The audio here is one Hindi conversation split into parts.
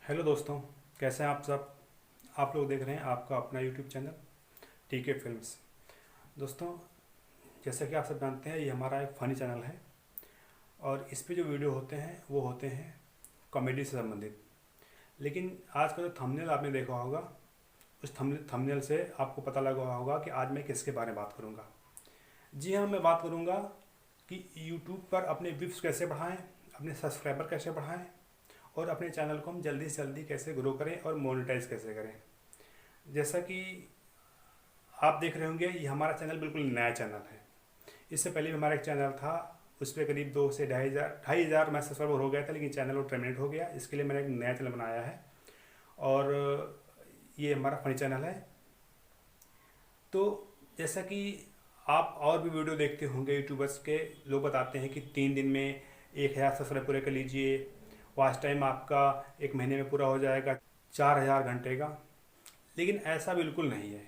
हेलो दोस्तों, कैसे हैं आप सब। आप लोग देख रहे हैं आपका अपना यूट्यूब चैनल टीके फिल्म्स। दोस्तों, जैसा कि आप सब जानते हैं, ये हमारा एक फ़नी चैनल है और इस पे जो वीडियो होते हैं वो होते हैं कॉमेडी से संबंधित। लेकिन आज का जो थंबनेल आपने देखा होगा, उस थंबनेल से आपको पता लगा होगा कि आज मैं किसके बारे में बात करूँगा। जी हाँ, मैं बात करूँगा कि यूट्यूब पर अपने व्यूज़ कैसे बढ़ाएँ, अपने सब्सक्राइबर कैसे बढ़ाएँ और अपने चैनल को हम जल्दी से जल्दी कैसे ग्रो करें और मोनेटाइज कैसे करें। जैसा कि आप देख रहे होंगे, ये हमारा चैनल बिल्कुल नया चैनल है। इससे पहले भी हमारा एक चैनल था, उस पर करीब 2 से ढाई हज़ार मैं सब्सक्राइबर हो गया था, लेकिन चैनल वो टर्मिनेट हो गया। इसके लिए मैंने एक नया चैनल बनाया है और ये हमारा फनी चैनल है। तो जैसा कि आप और भी वीडियो देखते होंगे, यूट्यूबर्स के लोग बताते हैं कि 3 दिन में 1,000 सब्सक्राइब पूरे कर लीजिए, वॉच टाइम आपका 1 महीने में पूरा हो जाएगा 4,000 घंटे का। लेकिन ऐसा बिल्कुल नहीं है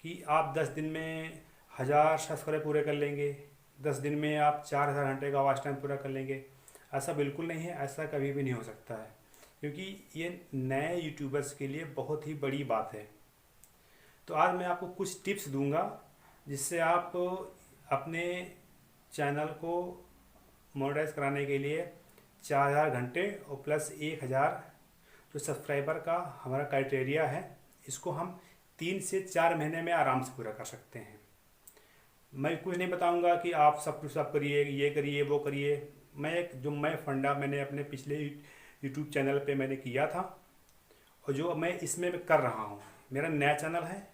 कि आप 10 दिन में 1,000 सब्सक्राइब पूरे कर लेंगे, 10 दिन में आप 4,000 घंटे का वॉच टाइम पूरा कर लेंगे। ऐसा बिल्कुल नहीं है, ऐसा कभी भी नहीं हो सकता है, क्योंकि ये नए यूट्यूबर्स के लिए बहुत ही बड़ी बात है। तो आज मैं आपको कुछ टिप्स दूंगा जिससे आप अपने चैनल को मोनेटाइज कराने के लिए 4,000 घंटे और प्लस 1,000 जो सब्सक्राइबर का हमारा क्राइटेरिया है, इसको हम 3 से 4 महीने में आराम से पूरा कर सकते हैं। मैं कुछ नहीं बताऊंगा कि आप सब कुछ सब करिए, ये करिए, वो करिए। मैं फंडा मैंने अपने पिछले यूट्यूब चैनल पे मैंने किया था और जो मैं इसमें कर रहा हूँ, मेरा नया चैनल है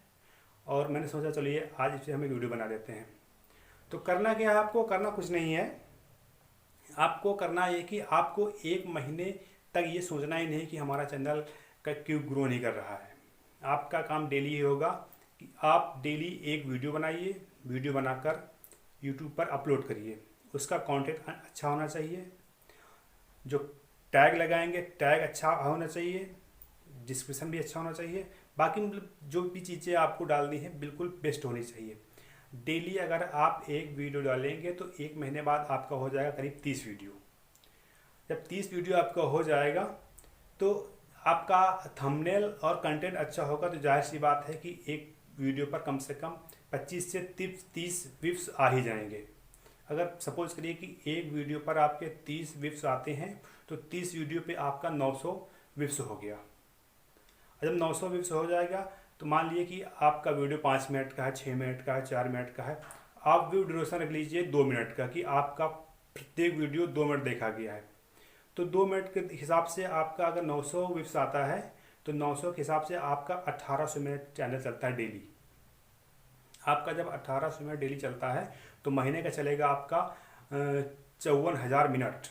और मैंने सोचा चलिए आज इसे हम एक वीडियो बना देते हैं। तो करना क्या है, आपको करना कुछ नहीं है। आपको करना ये कि आपको 1 महीने तक ये सोचना ही नहीं कि हमारा चैनल का क्यों ग्रो नहीं कर रहा है। आपका काम डेली ये होगा कि आप डेली एक वीडियो बनाइए, वीडियो बनाकर यूट्यूब पर अपलोड करिए। उसका कंटेंट अच्छा होना चाहिए, जो टैग लगाएंगे टैग अच्छा होना चाहिए, डिस्क्रिप्शन भी अच्छा होना चाहिए। बाकी मतलब जो भी चीज़ें आपको डालनी है बिल्कुल बेस्ट होनी चाहिए। डेली अगर आप एक वीडियो डालेंगे तो 1 महीने बाद आपका हो जाएगा करीब 30 वीडियो। जब 30 वीडियो आपका हो जाएगा तो आपका थंबनेल और कंटेंट अच्छा होगा, तो जाहिर सी बात है कि एक वीडियो पर कम से कम 25 से 30 व्यूज आ ही जाएंगे। अगर सपोज करिए कि एक वीडियो पर आपके 30 व्यूज आते हैं तो 30 वीडियो पे आपका 900 व्यूज हो गया। और जब 900 व्यूज हो जाएगा तो मान लीजिए कि आपका वीडियो 5 मिनट का है, 6 मिनट का है, 4 मिनट का है। आप व्यू ड्यूरेशन रख लीजिए 2 मिनट का, कि आपका प्रत्येक वीडियो 2 मिनट देखा गया है। तो 2 मिनट के हिसाब से आपका अगर 900 व्यूज आता है तो 900 के हिसाब से आपका 1800 मिनट चैनल चलता है डेली। आपका जब 1800 मिनट डेली चलता है तो महीने का चलेगा आपका 54,000 मिनट।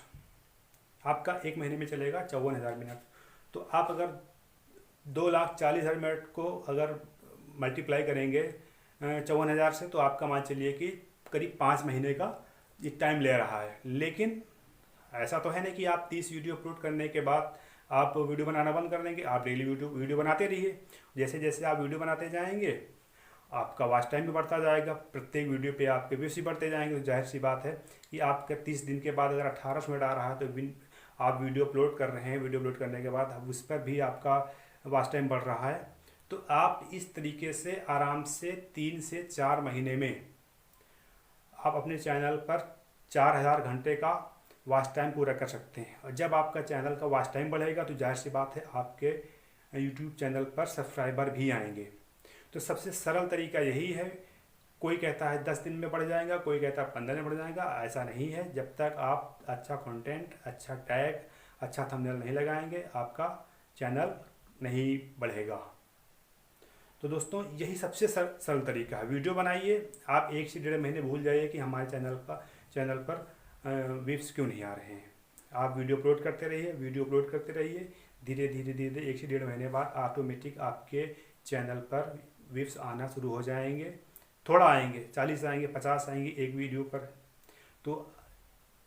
आपका 1 महीने में चलेगा 54,000 मिनट। तो आप अगर 2,40,000 मिनट को अगर मल्टीप्लाई करेंगे 54,000 से, तो आपका मान चलिए कि करीब 5 महीने का ये टाइम ले रहा है। लेकिन ऐसा तो है नहीं कि आप 30 वीडियो अपलोड करने के बाद आप वीडियो बनाना बंद कर देंगे। आप डेली वीडियो बनाते रहिए। जैसे जैसे आप वीडियो बनाते जाएंगे आपका वॉच टाइम भी बढ़ता जाएगा, प्रत्येक वीडियो पे आपके व्यूज भी बढ़ते जाएंगे। तो जाहिर सी बात है कि आपका 30 दिन के बाद अगर 1800 मिनट आ रहा है तो आप वीडियो अपलोड कर रहे हैं, वीडियो अपलोड करने के बाद अब उस पर भी आपका वॉच टाइम बढ़ रहा है। तो आप इस तरीके से आराम से 3 से 4 महीने में आप अपने चैनल पर 4,000 घंटे का वॉच टाइम पूरा कर सकते हैं। और जब आपका चैनल का वॉच टाइम बढ़ेगा तो जाहिर सी बात है आपके यूट्यूब चैनल पर सब्सक्राइबर भी आएंगे। तो सबसे सरल तरीका यही है। कोई कहता है 10 दिन में बढ़ जाएगा, कोई कहता है 15 में बढ़ जाएगा। ऐसा नहीं है। जब तक आप अच्छा कंटेंट, अच्छा टैग, अच्छा थंबनेल नहीं लगाएंगे आपका चैनल नहीं बढ़ेगा। तो दोस्तों, यही सबसे सरल तरीका है। वीडियो बनाइए, आप 1 से 1.5 महीने भूल जाइए कि हमारे चैनल पर व्यूज क्यों नहीं आ रहे हैं। आप वीडियो अपलोड करते रहिए, वीडियो अपलोड करते रहिए। धीरे धीरे धीरे 1 से 1.5 महीने बाद ऑटोमेटिक आपके चैनल पर व्यूज आना शुरू हो जाएंगे। थोड़ा आएंगे, 40 आएंगे, 50 आएंगे एक वीडियो पर। तो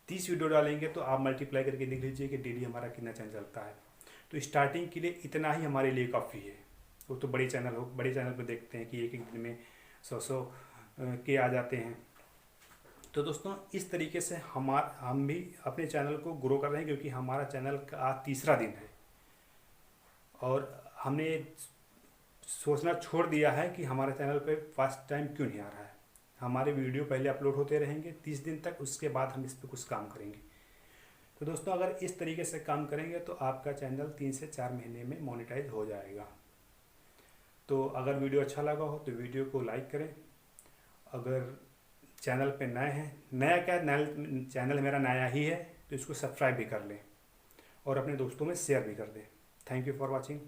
30 वीडियो डालेंगे तो आप मल्टीप्लाई करके देख लीजिए कि डेली हमारा कितना चैनल चलता है। तो स्टार्टिंग के लिए इतना ही हमारे लिए काफ़ी है। वो तो बड़े चैनल पर देखते हैं कि एक एक दिन में 100 के आ जाते हैं। तो दोस्तों, इस तरीके से हम भी अपने चैनल को ग्रो कर रहे हैं, क्योंकि हमारा चैनल का आज तीसरा दिन है। और हमने सोचना छोड़ दिया है कि हमारे चैनल पे फर्स्ट टाइम क्यों नहीं आ रहा है। हमारे वीडियो पहले अपलोड होते रहेंगे 30 दिन तक, उसके बाद हम इस पर कुछ काम करेंगे। तो दोस्तों अगर इस तरीके से काम करेंगे तो आपका चैनल 3 से 4 महीने में मोनेटाइज हो जाएगा। तो अगर वीडियो अच्छा लगा हो तो वीडियो को लाइक करें। अगर चैनल पे नए हैं, नया क्या, चैनल मेरा नया ही है, तो इसको सब्सक्राइब भी कर लें और अपने दोस्तों में शेयर भी कर दें। Thank you for watching.